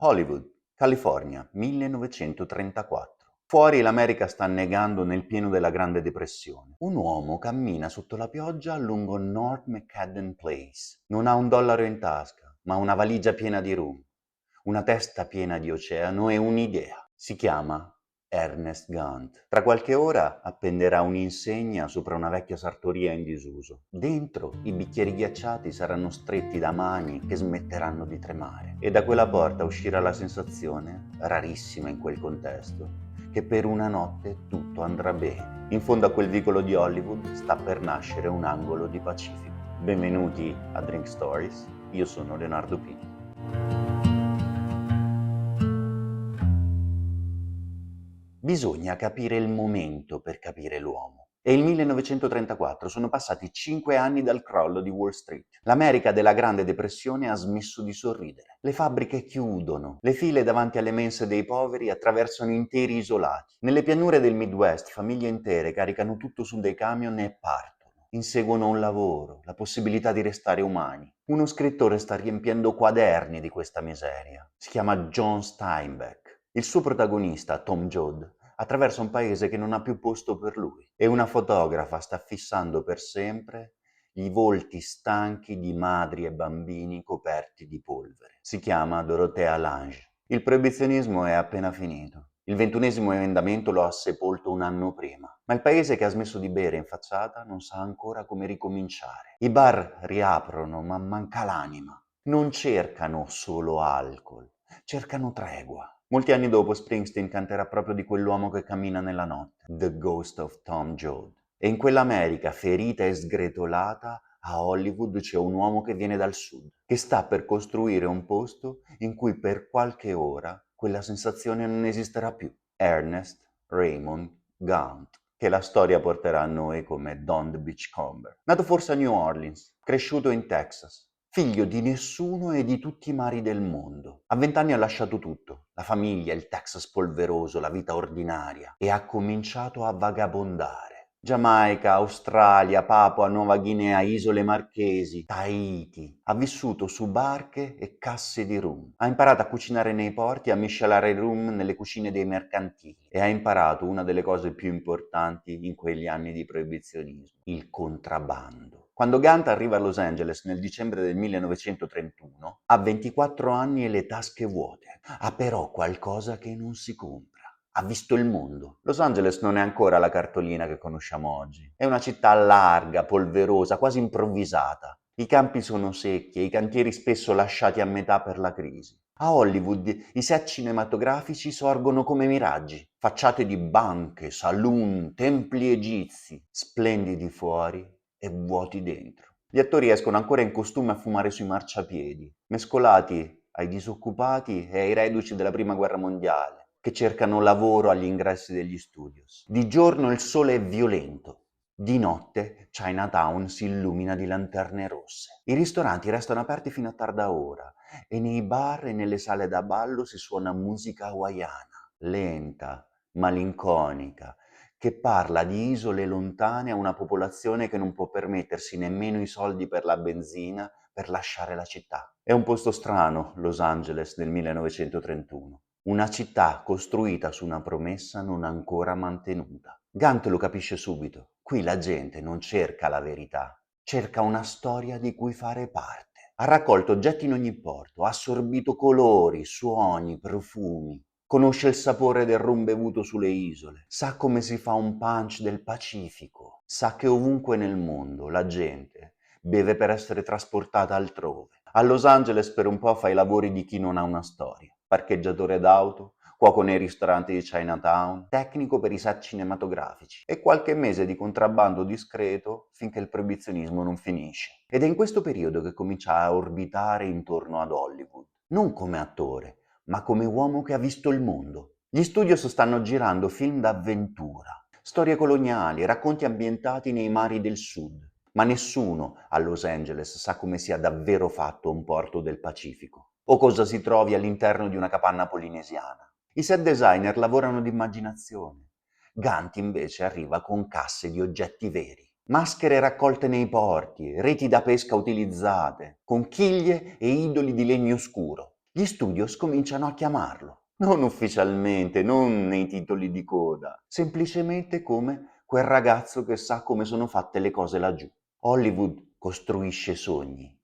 Hollywood, California, 1934. Fuori l'America sta annegando nel pieno della Grande Depressione. Un uomo cammina sotto la pioggia lungo North Macadam Place. Non ha $1 in tasca, ma una valigia piena di rum, una testa piena di oceano e un'idea. Si chiama Ernest Gant. Tra qualche ora appenderà un'insegna sopra una vecchia sartoria in disuso. Dentro i bicchieri ghiacciati saranno stretti da mani che smetteranno di tremare. E da quella porta uscirà la sensazione, rarissima in quel contesto, che per una notte tutto andrà bene. In fondo a quel vicolo di Hollywood sta per nascere un angolo di Pacifico. Benvenuti a Drink Stories, io sono Leonardo Pini. Bisogna capire il momento per capire l'uomo. È il 1934, sono passati 5 anni dal crollo di Wall Street. L'America della Grande Depressione ha smesso di sorridere. Le fabbriche chiudono, le file davanti alle mense dei poveri attraversano interi isolati. Nelle pianure del Midwest, famiglie intere caricano tutto su dei camion e partono. Inseguono un lavoro, la possibilità di restare umani. Uno scrittore sta riempiendo quaderni di questa miseria. Si chiama John Steinbeck. Il suo protagonista, Tom Joad, attraversa un paese che non ha più posto per lui e una fotografa sta fissando per sempre i volti stanchi di madri e bambini coperti di polvere. Si chiama Dorothea Lange. Il proibizionismo è appena finito. Il 21° emendamento lo ha sepolto un anno prima, ma il paese che ha smesso di bere in facciata non sa ancora come ricominciare. I bar riaprono, ma manca l'anima. Non cercano solo alcol, cercano tregua. Molti anni dopo Springsteen canterà proprio di quell'uomo che cammina nella notte, The Ghost of Tom Joad. E in quell'America ferita e sgretolata, a Hollywood c'è un uomo che viene dal sud, che sta per costruire un posto in cui per qualche ora quella sensazione non esisterà più. Ernest Raymond Gant, che la storia porterà a noi come Don the Beachcomber. Nato forse a New Orleans, cresciuto in Texas, figlio di nessuno e di tutti i mari del mondo. A 20 anni ha lasciato tutto, la famiglia, il Texas polveroso, la vita ordinaria, e ha cominciato a vagabondare. Giamaica, Australia, Papua Nuova Guinea, Isole Marchesi, Tahiti. Ha vissuto su barche e casse di rum. Ha imparato a cucinare nei porti e a miscelare il rum nelle cucine dei mercantili. E ha imparato una delle cose più importanti in quegli anni di proibizionismo, il contrabbando. Quando Gant arriva a Los Angeles nel dicembre del 1931, ha 24 anni e le tasche vuote. Ha però qualcosa che non si compra. Ha visto il mondo. Los Angeles non è ancora la cartolina che conosciamo oggi. È una città larga, polverosa, quasi improvvisata. I campi sono secchi e i cantieri spesso lasciati a metà per la crisi. A Hollywood i set cinematografici sorgono come miraggi, facciate di banche, saloon, templi egizi, splendidi fuori e vuoti dentro. Gli attori escono ancora in costume a fumare sui marciapiedi, mescolati ai disoccupati e ai reduci della Prima Guerra Mondiale, che cercano lavoro agli ingressi degli studios. Di giorno il sole è violento, di notte Chinatown si illumina di lanterne rosse. I ristoranti restano aperti fino a tarda ora e nei bar e nelle sale da ballo si suona musica hawaiana, lenta, malinconica, che parla di isole lontane a una popolazione che non può permettersi nemmeno i soldi per la benzina per lasciare la città. È un posto strano, Los Angeles del 1931. Una città costruita su una promessa non ancora mantenuta. Gant lo capisce subito. Qui la gente non cerca la verità, cerca una storia di cui fare parte. Ha raccolto oggetti in ogni porto, ha assorbito colori, suoni, profumi. Conosce il sapore del rum bevuto sulle isole, sa come si fa un punch del Pacifico, sa che ovunque nel mondo la gente beve per essere trasportata altrove. A Los Angeles per un po' fa i lavori di chi non ha una storia. Parcheggiatore d'auto, cuoco nei ristoranti di Chinatown, tecnico per i set cinematografici e qualche mese di contrabbando discreto finché il proibizionismo non finisce. Ed è in questo periodo che comincia a orbitare intorno ad Hollywood, non come attore, ma come uomo che ha visto il mondo. Gli studios stanno girando film d'avventura, storie coloniali, racconti ambientati nei mari del sud, ma nessuno a Los Angeles sa come sia davvero fatto un porto del Pacifico, o cosa si trovi all'interno di una capanna polinesiana. I set designer lavorano d'immaginazione. Gant invece arriva con casse di oggetti veri. Maschere raccolte nei porti, reti da pesca utilizzate, conchiglie e idoli di legno scuro. Gli studios cominciano a chiamarlo, non ufficialmente, non nei titoli di coda, semplicemente come quel ragazzo che sa come sono fatte le cose laggiù. Hollywood costruisce sogni,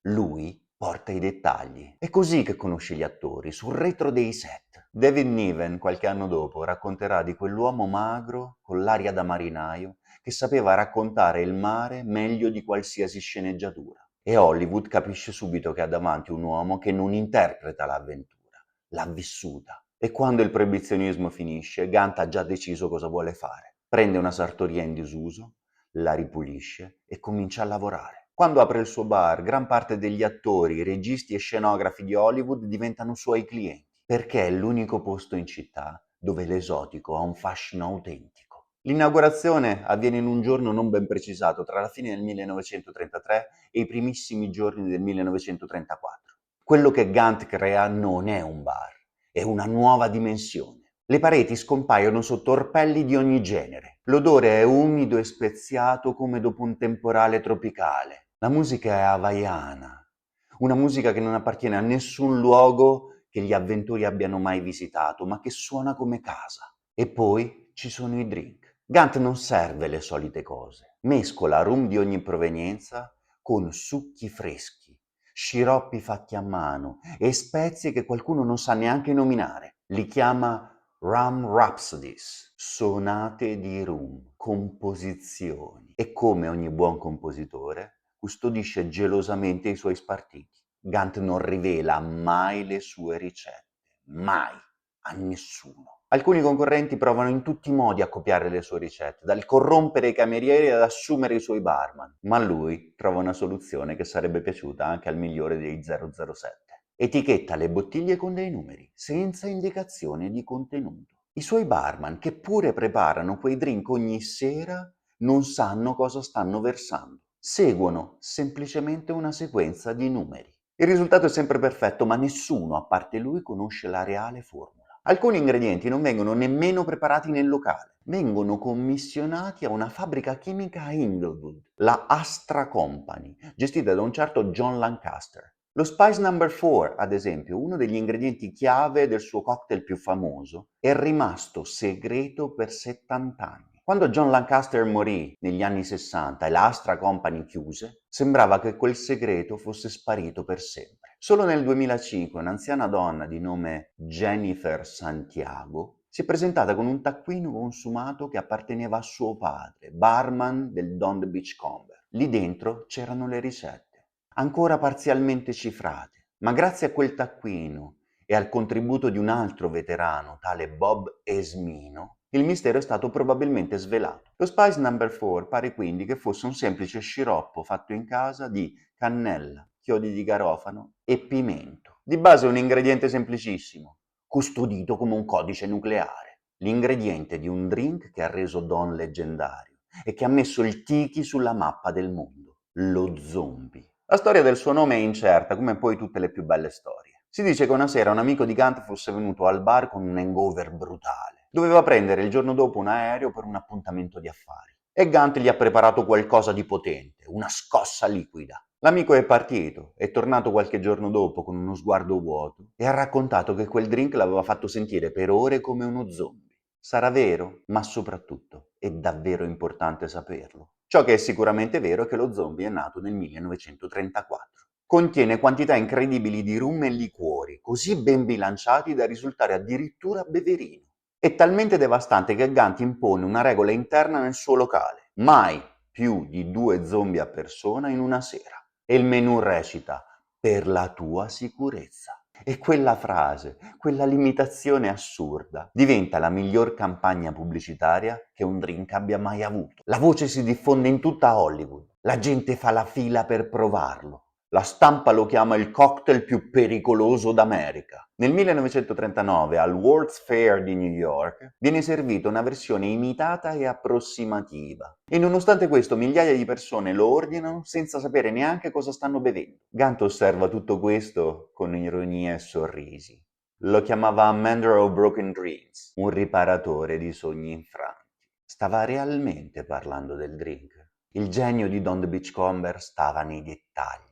lui porta i dettagli. È così che conosce gli attori, sul retro dei set. David Niven, qualche anno dopo, racconterà di quell'uomo magro, con l'aria da marinaio, che sapeva raccontare il mare meglio di qualsiasi sceneggiatura. E Hollywood capisce subito che ha davanti un uomo che non interpreta l'avventura, l'ha vissuta. E quando il proibizionismo finisce, Gant ha già deciso cosa vuole fare. Prende una sartoria in disuso, la ripulisce e comincia a lavorare. Quando apre il suo bar, gran parte degli attori, registi e scenografi di Hollywood diventano suoi clienti, perché è l'unico posto in città dove l'esotico ha un fascino autentico. L'inaugurazione avviene in un giorno non ben precisato tra la fine del 1933 e i primissimi giorni del 1934. Quello che Gant crea non è un bar, è una nuova dimensione. Le pareti scompaiono sotto orpelli di ogni genere. L'odore è umido e speziato come dopo un temporale tropicale. La musica è hawaiana, una musica che non appartiene a nessun luogo che gli avventori abbiano mai visitato, ma che suona come casa. E poi ci sono i drink. Gant non serve le solite cose. Mescola rum di ogni provenienza con succhi freschi, sciroppi fatti a mano e spezie che qualcuno non sa neanche nominare. Li chiama Rum Rhapsodies, sonate di rum, composizioni. E come ogni buon compositore, custodisce gelosamente i suoi spartiti. Gant non rivela mai le sue ricette, mai, a nessuno. Alcuni concorrenti provano in tutti i modi a copiare le sue ricette, dal corrompere i camerieri ad assumere i suoi barman, ma lui trova una soluzione che sarebbe piaciuta anche al migliore dei 007. Etichetta le bottiglie con dei numeri, senza indicazione di contenuto. I suoi barman, che pure preparano quei drink ogni sera, non sanno cosa stanno versando. Seguono semplicemente una sequenza di numeri. Il risultato è sempre perfetto, ma nessuno, a parte lui, conosce la reale formula. Alcuni ingredienti non vengono nemmeno preparati nel locale, vengono commissionati a una fabbrica chimica a Inglewood, la Astra Company, gestita da un certo John Lancaster. Lo Spice Number 4, ad esempio, uno degli ingredienti chiave del suo cocktail più famoso, è rimasto segreto per 70 anni. Quando John Lancaster morì negli anni 60 e la Astra Company chiuse, sembrava che quel segreto fosse sparito per sempre. Solo nel 2005 un'anziana donna di nome Jennifer Santiago si è presentata con un taccuino consumato che apparteneva a suo padre, barman del Don the Beachcomber. Lì dentro c'erano le ricette, ancora parzialmente cifrate, ma grazie a quel taccuino e al contributo di un altro veterano, tale Bob Esmino, il mistero è stato probabilmente svelato. Lo Spice Number 4 pare quindi che fosse un semplice sciroppo fatto in casa di cannella, chiodi di garofano e pimento. Di base è un ingrediente semplicissimo, custodito come un codice nucleare. L'ingrediente di un drink che ha reso Don leggendario e che ha messo il tiki sulla mappa del mondo, lo zombie. La storia del suo nome è incerta, come poi tutte le più belle storie. Si dice che una sera un amico di Gant fosse venuto al bar con un hangover brutale. Doveva prendere il giorno dopo un aereo per un appuntamento di affari. E Gant gli ha preparato qualcosa di potente, una scossa liquida. L'amico è partito, è tornato qualche giorno dopo con uno sguardo vuoto e ha raccontato che quel drink l'aveva fatto sentire per ore come uno zombie. Sarà vero, ma soprattutto è davvero importante saperlo. Ciò che è sicuramente vero è che lo zombie è nato nel 1934. Contiene quantità incredibili di rum e liquori, così ben bilanciati da risultare addirittura beverino. È talmente devastante che Gant impone una regola interna nel suo locale: mai più di 2 zombie a persona in una sera. E il menù recita: per la tua sicurezza. E quella frase, quella limitazione assurda, diventa la miglior campagna pubblicitaria che un drink abbia mai avuto. La voce si diffonde in tutta Hollywood, la gente fa la fila per provarlo. La stampa lo chiama il cocktail più pericoloso d'America. Nel 1939 al World's Fair di New York viene servita una versione imitata e approssimativa. E nonostante questo migliaia di persone lo ordinano senza sapere neanche cosa stanno bevendo. Gant osserva tutto questo con ironia e sorrisi. Lo chiamava Mender of Broken Dreams, un riparatore di sogni infranti. Stava realmente parlando del drink. Il genio di Don the Beachcomber stava nei dettagli.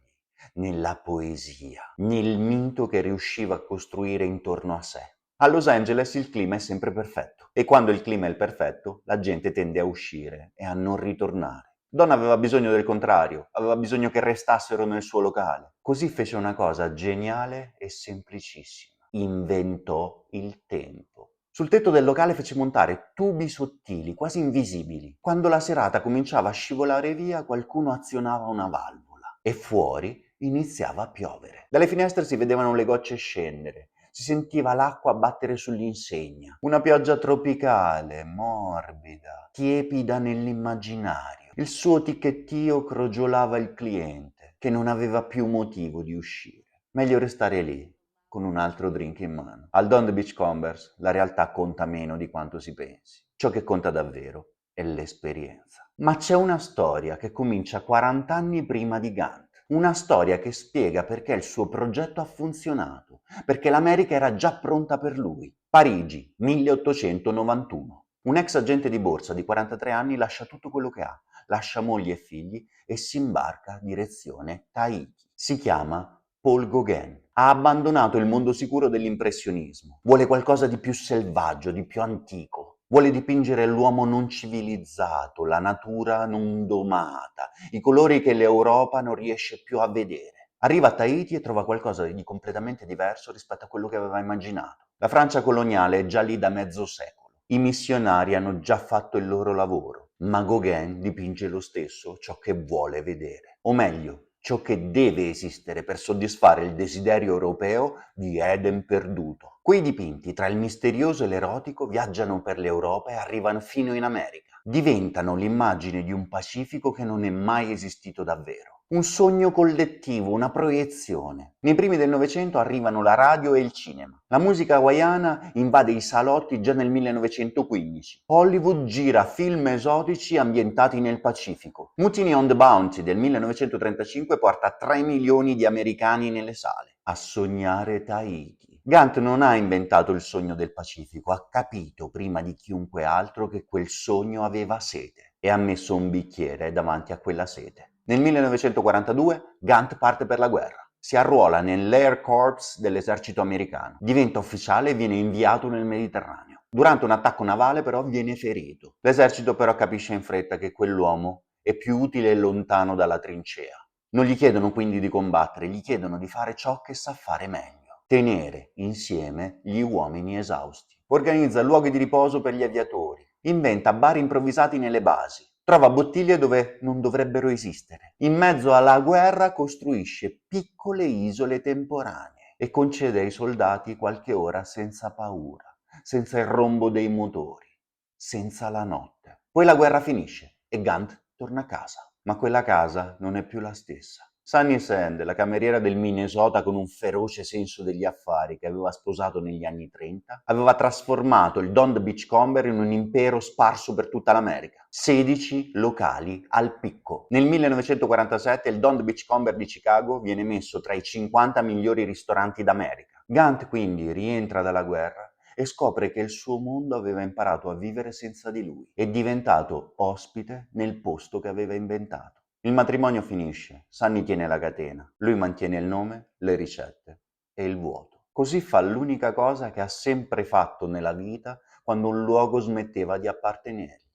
nella poesia, nel mito che riusciva a costruire intorno a sé. A Los Angeles il clima è sempre perfetto e quando il clima è perfetto la gente tende a uscire e a non ritornare. Donna aveva bisogno del contrario, aveva bisogno che restassero nel suo locale. Così fece una cosa geniale e semplicissima. Inventò il tempo. Sul tetto del locale fece montare tubi sottili, quasi invisibili. Quando la serata cominciava a scivolare via, qualcuno azionava una valvola e fuori iniziava a piovere. Dalle finestre si vedevano le gocce scendere, si sentiva l'acqua battere sull'insegna. Una pioggia tropicale, morbida, tiepida nell'immaginario. Il suo ticchettio crogiolava il cliente, che non aveva più motivo di uscire. Meglio restare lì, con un altro drink in mano. Al Don the Beachcombers la realtà conta meno di quanto si pensi. Ciò che conta davvero è l'esperienza. Ma c'è una storia che comincia 40 anni prima di Gantt. Una storia che spiega perché il suo progetto ha funzionato, perché l'America era già pronta per lui. Parigi, 1891. Un ex agente di borsa di 43 anni lascia tutto quello che ha, lascia moglie e figli e si imbarca direzione Tahiti. Si chiama Paul Gauguin. Ha abbandonato il mondo sicuro dell'impressionismo. Vuole qualcosa di più selvaggio, di più antico. Vuole dipingere l'uomo non civilizzato, la natura non domata, i colori che l'Europa non riesce più a vedere. Arriva a Tahiti e trova qualcosa di completamente diverso rispetto a quello che aveva immaginato. La Francia coloniale è già lì da mezzo secolo. I missionari hanno già fatto il loro lavoro, ma Gauguin dipinge lo stesso ciò che vuole vedere. O meglio, ciò che deve esistere per soddisfare il desiderio europeo di Eden perduto. Quei dipinti, tra il misterioso e l'erotico, viaggiano per l'Europa e arrivano fino in America. Diventano l'immagine di un Pacifico che non è mai esistito davvero. Un sogno collettivo, una proiezione. Nei primi del Novecento arrivano la radio e il cinema. La musica hawaiana invade i salotti già nel 1915. Hollywood gira film esotici ambientati nel Pacifico. Mutiny on the Bounty del 1935 porta 3 milioni di americani nelle sale a sognare Tahiti. Gantt non ha inventato il sogno del Pacifico, ha capito prima di chiunque altro che quel sogno aveva sete e ha messo un bicchiere davanti a quella sete. Nel 1942 Gantt parte per la guerra. Si arruola nell'Air Corps dell'esercito americano. Diventa ufficiale e viene inviato nel Mediterraneo. Durante un attacco navale però viene ferito. L'esercito però capisce in fretta che quell'uomo è più utile e lontano dalla trincea. Non gli chiedono quindi di combattere, gli chiedono di fare ciò che sa fare meglio. Tenere insieme gli uomini esausti. Organizza luoghi di riposo per gli aviatori. Inventa bar improvvisati nelle basi. Trova bottiglie dove non dovrebbero esistere. In mezzo alla guerra costruisce piccole isole temporanee e concede ai soldati qualche ora senza paura, senza il rombo dei motori, senza la notte. Poi la guerra finisce e Gantt torna a casa. Ma quella casa non è più la stessa. Sunny Sand, la cameriera del Minnesota con un feroce senso degli affari che aveva sposato negli anni 30, aveva trasformato il Don the Beachcomber in un impero sparso per tutta l'America. 16 locali al picco. Nel 1947 il Don the Beachcomber di Chicago viene messo tra i 50 migliori ristoranti d'America. Gantt quindi rientra dalla guerra e scopre che il suo mondo aveva imparato a vivere senza di lui. È diventato ospite nel posto che aveva inventato. Il matrimonio finisce, Sunny tiene la catena, lui mantiene il nome, le ricette e il vuoto. Così fa l'unica cosa che ha sempre fatto nella vita quando un luogo smetteva di appartenergli.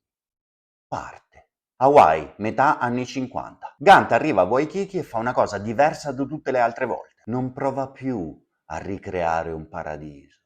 Parte. Hawaii, metà anni 50. Gantt arriva a Waikiki e fa una cosa diversa da tutte le altre volte. Non prova più a ricreare un paradiso,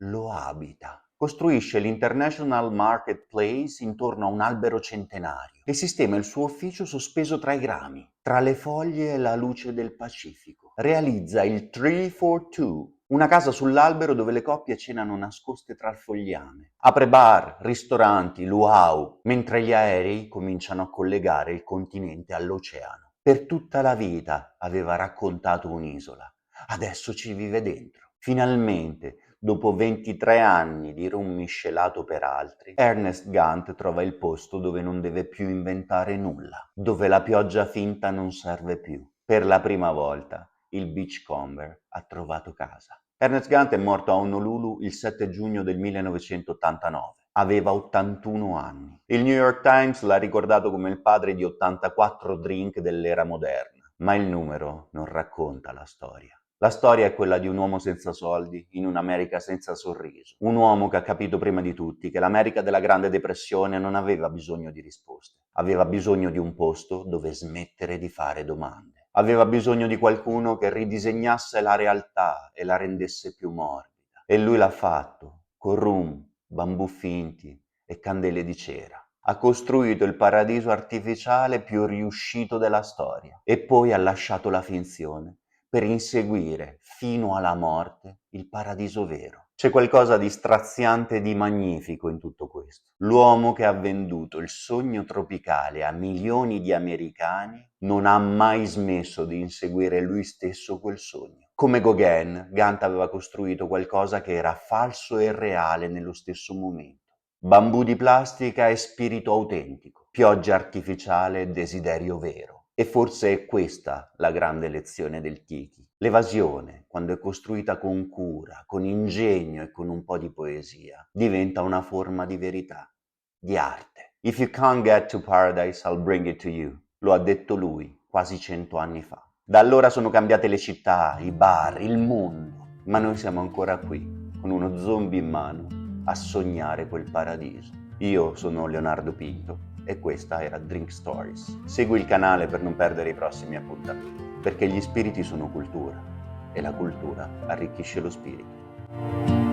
lo abita. Costruisce l'International Marketplace intorno a un albero centenario e sistema il suo ufficio sospeso tra i rami, tra le foglie e la luce del Pacifico. Realizza il Tree for Two, una casa sull'albero dove le coppie cenano nascoste tra il fogliame. Apre bar, ristoranti, luau, mentre gli aerei cominciano a collegare il continente all'oceano. Per tutta la vita aveva raccontato un'isola, adesso ci vive dentro. Finalmente, dopo 23 anni di rum miscelato per altri, Ernest Gantt trova il posto dove non deve più inventare nulla, dove la pioggia finta non serve più. Per la prima volta il Beachcomber ha trovato casa. Ernest Gantt è morto a Honolulu il 7 giugno del 1989. Aveva 81 anni. Il New York Times l'ha ricordato come il padre di 84 drink dell'era moderna. Ma il numero non racconta la storia. La storia è quella di un uomo senza soldi in un'America senza sorriso. Un uomo che ha capito prima di tutti che l'America della Grande Depressione non aveva bisogno di risposte, aveva bisogno di un posto dove smettere di fare domande. Aveva bisogno di qualcuno che ridisegnasse la realtà e la rendesse più morbida. E lui l'ha fatto, con rum, bambù finti e candele di cera. Ha costruito il paradiso artificiale più riuscito della storia e poi ha lasciato la finzione per inseguire fino alla morte il paradiso vero. C'è qualcosa di straziante e di magnifico in tutto questo. L'uomo che ha venduto il sogno tropicale a milioni di americani non ha mai smesso di inseguire lui stesso quel sogno. Come Gauguin, Gant aveva costruito qualcosa che era falso e reale nello stesso momento. Bambù di plastica e spirito autentico, pioggia artificiale e desiderio vero. E forse è questa la grande lezione del Tiki. L'evasione, quando è costruita con cura, con ingegno e con un po' di poesia, diventa una forma di verità, di arte. If you can't get to paradise, I'll bring it to you. Lo ha detto lui quasi 100 anni fa. Da allora sono cambiate le città, i bar, il mondo, ma noi siamo ancora qui, con uno zombie in mano, a sognare quel paradiso. Io sono Leonardo Pinto e questa era Drink Stories. Segui il canale per non perdere i prossimi appuntamenti, perché gli spiriti sono cultura e la cultura arricchisce lo spirito.